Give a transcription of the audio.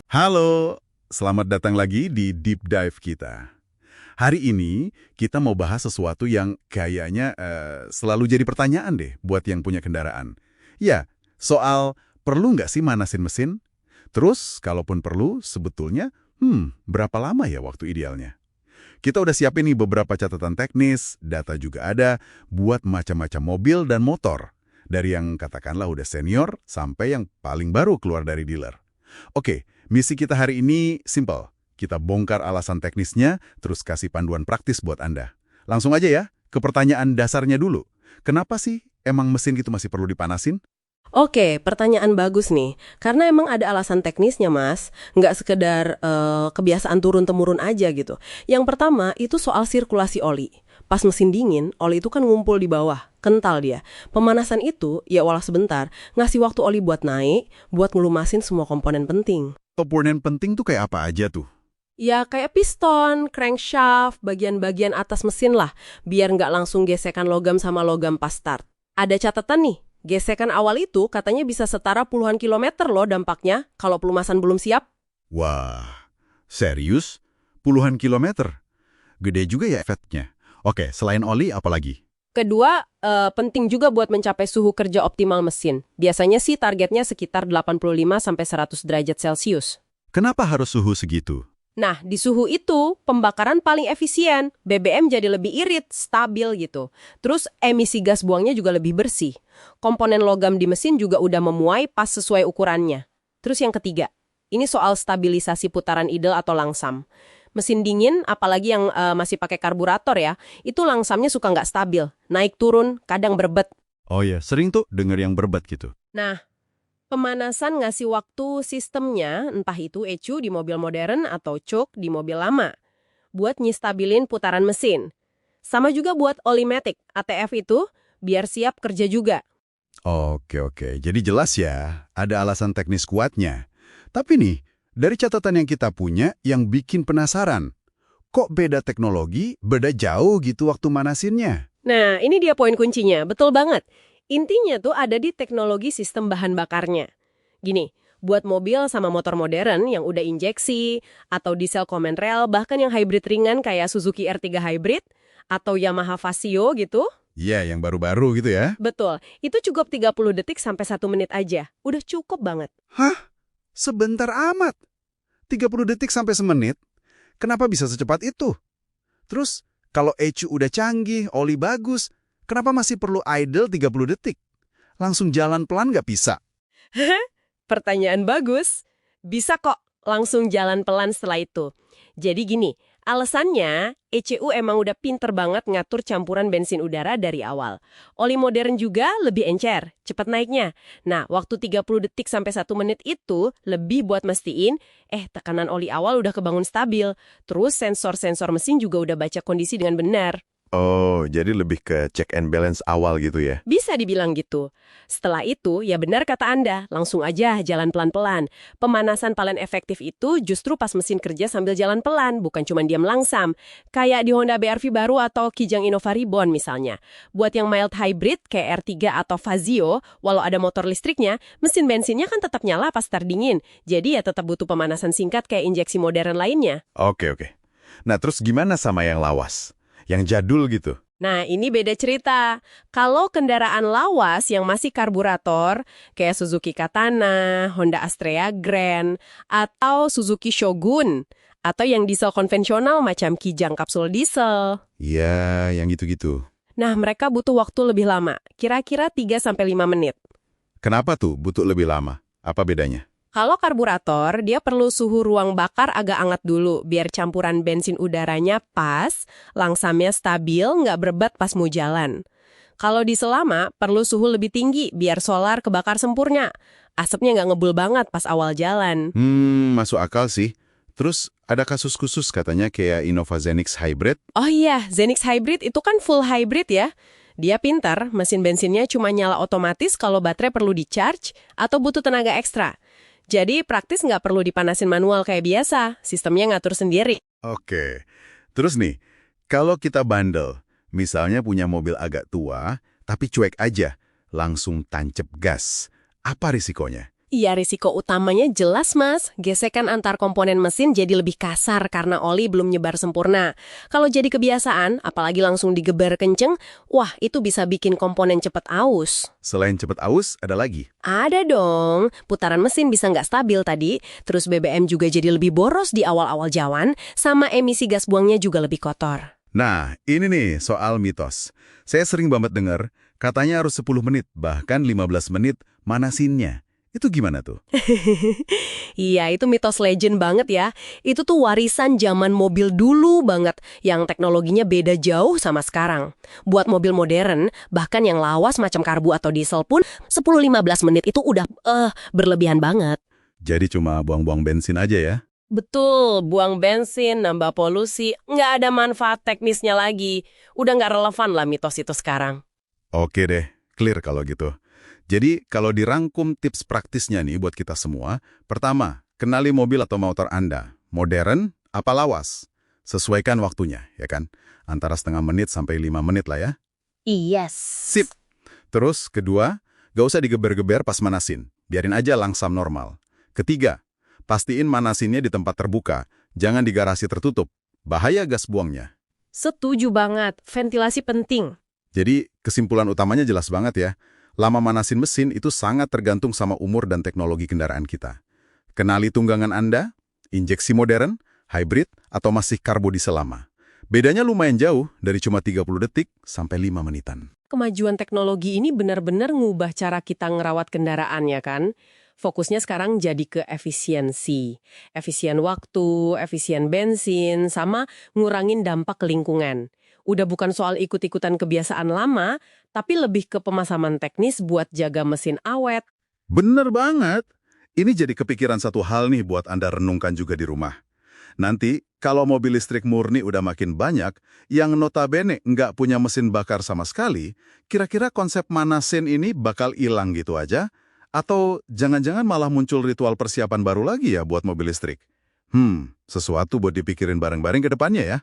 Halo, selamat datang lagi di Deep Dive kita. Hari ini kita mau bahas sesuatu yang kayaknya selalu jadi pertanyaan deh buat yang punya kendaraan. Ya, soal perlu nggak sih manasin mesin? Terus, kalaupun perlu, sebetulnya, berapa lama ya waktu idealnya? Kita udah siapin nih beberapa catatan teknis, data juga ada, buat macam-macam mobil dan motor. Dari yang katakanlah udah senior, sampai yang paling baru keluar dari dealer. Oke, misi kita hari ini simple. Kita bongkar alasan teknisnya, terus kasih panduan praktis buat Anda. Langsung aja ya, ke pertanyaan dasarnya dulu. Kenapa sih emang mesin gitu masih perlu dipanasin? Oke, pertanyaan bagus nih. Karena emang ada alasan teknisnya, Mas. Nggak sekedar kebiasaan turun-temurun aja gitu. Yang pertama, itu soal sirkulasi oli. Pas mesin dingin, oli itu kan ngumpul di bawah, kental dia. Pemanasan itu, ya walau sebentar, ngasih waktu oli buat naik, buat ngelumasin semua komponen penting. Komponen penting tuh kayak apa aja tuh? Ya kayak piston, crankshaft, bagian-bagian atas mesin lah, biar nggak langsung gesekan logam sama logam pas start. Ada catatan nih, gesekan awal itu katanya bisa setara puluhan kilometer loh dampaknya kalau pelumasan belum siap. Wah, serius? Puluhan kilometer? Gede juga ya efeknya. Oke, selain oli apalagi? Kedua, penting juga buat mencapai suhu kerja optimal mesin. Biasanya sih targetnya sekitar 85-100 derajat Celcius. Kenapa harus suhu segitu? Nah, di suhu itu, pembakaran paling efisien. BBM jadi lebih irit, stabil gitu. Terus emisi gas buangnya juga lebih bersih. Komponen logam di mesin juga udah memuai pas sesuai ukurannya. Terus yang ketiga, ini soal stabilisasi putaran idle atau langsam. Mesin dingin, apalagi yang masih pakai karburator ya, itu langsamnya suka nggak stabil. Naik turun, kadang berbet. Oh ya, sering tuh denger yang berbat gitu. Nah, pemanasan ngasih waktu sistemnya, entah itu ECU di mobil modern atau choke di mobil lama, buat nyistabilin putaran mesin. Sama juga buat Olimatic, ATF itu, biar siap kerja juga. Oke. Jadi jelas ya, ada alasan teknis kuatnya. Tapi nih, dari catatan yang kita punya, yang bikin penasaran, kok beda teknologi, beda jauh gitu waktu manasinnya? Nah, ini dia poin kuncinya, betul banget. Intinya tuh ada di teknologi sistem bahan bakarnya. Gini, buat mobil sama motor modern yang udah injeksi, atau diesel common rail, bahkan yang hybrid ringan kayak Suzuki R3 Hybrid, atau Yamaha Vasio gitu, Iya, yang baru-baru gitu ya. betul, itu cukup 30 detik sampai 1 menit aja. Udah cukup banget. Hah? Sebentar amat. 30 detik sampai semenit? Kenapa bisa secepat itu? Terus, kalau ECU udah canggih, oli bagus, kenapa masih perlu idle 30 detik? Langsung jalan pelan nggak bisa? Pertanyaan bagus. Bisa kok langsung jalan pelan setelah itu. Jadi gini, alasannya ECU emang udah pinter banget ngatur campuran bensin udara dari awal. Oli modern juga lebih encer, cepat naiknya. Nah, waktu 30 detik sampai 1 menit itu lebih buat mastiin, tekanan oli awal udah kebangun stabil. Terus sensor-sensor mesin juga udah baca kondisi dengan benar. Oh, jadi lebih ke check and balance awal gitu ya? Bisa dibilang gitu. Setelah itu, ya benar kata Anda, langsung aja jalan pelan-pelan. Pemanasan paling efektif itu justru pas mesin kerja sambil jalan pelan, bukan cuma diam langsam. Kayak di Honda BR-V baru atau Kijang Innova Reborn misalnya. Buat yang mild hybrid kayak R3 atau Fazio, walau ada motor listriknya, mesin bensinnya kan tetap nyala pas start dingin. Jadi ya tetap butuh pemanasan singkat kayak injeksi modern lainnya. Oke. Nah, terus gimana sama yang lawas? Yang jadul gitu? Nah, ini beda cerita. Kalau kendaraan lawas yang masih karburator, kayak Suzuki Katana, Honda Astrea Grand, atau Suzuki Shogun, atau yang diesel konvensional macam Kijang kapsul diesel. Iya, yang gitu-gitu. Nah, mereka butuh waktu lebih lama, kira-kira 3-5 menit. Kenapa tuh butuh lebih lama? Apa bedanya? Kalau karburator, dia perlu suhu ruang bakar agak hangat dulu, biar campuran bensin udaranya pas, langsamnya stabil, nggak berebat pas mau jalan. Kalau diesel lama, perlu suhu lebih tinggi, biar solar kebakar sempurna. Asapnya nggak ngebul banget pas awal jalan. Masuk akal sih. Terus ada kasus khusus katanya kayak Innova Zenix Hybrid. Oh iya, Zenix Hybrid itu kan full hybrid ya. Dia pintar, mesin bensinnya cuma nyala otomatis kalau baterai perlu di-charge atau butuh tenaga ekstra. Jadi praktis nggak perlu dipanasin manual kayak biasa, sistemnya ngatur sendiri. Oke. Terus nih, kalau kita bandel, misalnya punya mobil agak tua, tapi cuek aja, langsung tancep gas. Apa risikonya? Iya, risiko utamanya jelas, Mas. Gesekan antar komponen mesin jadi lebih kasar karena oli belum nyebar sempurna. Kalau jadi kebiasaan, apalagi langsung digeber kenceng, wah itu bisa bikin komponen cepet aus. Selain cepet aus, ada lagi. Ada dong, putaran mesin bisa nggak stabil tadi, terus BBM juga jadi lebih boros di awal-awal jalan, sama emisi gas buangnya juga lebih kotor. Nah, ini nih soal mitos. Saya sering banget dengar, katanya harus 10 menit, bahkan 15 menit manasinnya. Itu gimana tuh? Iya, itu mitos legend banget ya. Itu tuh warisan zaman mobil dulu banget, yang teknologinya beda jauh sama sekarang. Buat mobil modern, bahkan yang lawas macam karbu atau diesel pun, 10-15 menit itu udah berlebihan banget. Jadi cuma buang-buang bensin aja ya? Betul, buang bensin, nambah polusi, nggak ada manfaat teknisnya lagi. Udah nggak relevan lah mitos itu sekarang. Oke deh, clear kalau gitu. Jadi, kalau dirangkum tips praktisnya nih buat kita semua, pertama, kenali mobil atau motor Anda. Modern, apa lawas? Sesuaikan waktunya, ya kan? Antara setengah menit sampai 5 menit lah ya. Yes. Sip. Terus, kedua, gak usah digeber-geber pas manasin. Biarin aja langsam normal. Ketiga, pastiin manasinnya di tempat terbuka. Jangan di garasi tertutup. Bahaya gas buangnya. Setuju banget, ventilasi penting. Jadi, kesimpulan utamanya jelas banget ya. Lama manasin mesin itu sangat tergantung sama umur dan teknologi kendaraan kita. Kenali tunggangan Anda, injeksi modern, hybrid, atau masih karbo diesel lama. Bedanya lumayan jauh, dari cuma 30 detik sampai 5 menitan. Kemajuan teknologi ini benar-benar ngubah cara kita ngerawat kendaraan ya kan? Fokusnya sekarang jadi ke efisiensi. Efisien waktu, efisien bensin, sama ngurangin dampak ke lingkungan. Udah bukan soal ikut-ikutan kebiasaan lama, tapi lebih ke pemasaman teknis buat jaga mesin awet. Bener banget. Ini jadi kepikiran satu hal nih buat Anda renungkan juga di rumah. Nanti, kalau mobil listrik murni udah makin banyak, yang notabene nggak punya mesin bakar sama sekali, kira-kira konsep manasin ini bakal hilang gitu aja? Atau jangan-jangan malah muncul ritual persiapan baru lagi ya buat mobil listrik? Sesuatu buat dipikirin bareng-bareng ke depannya ya.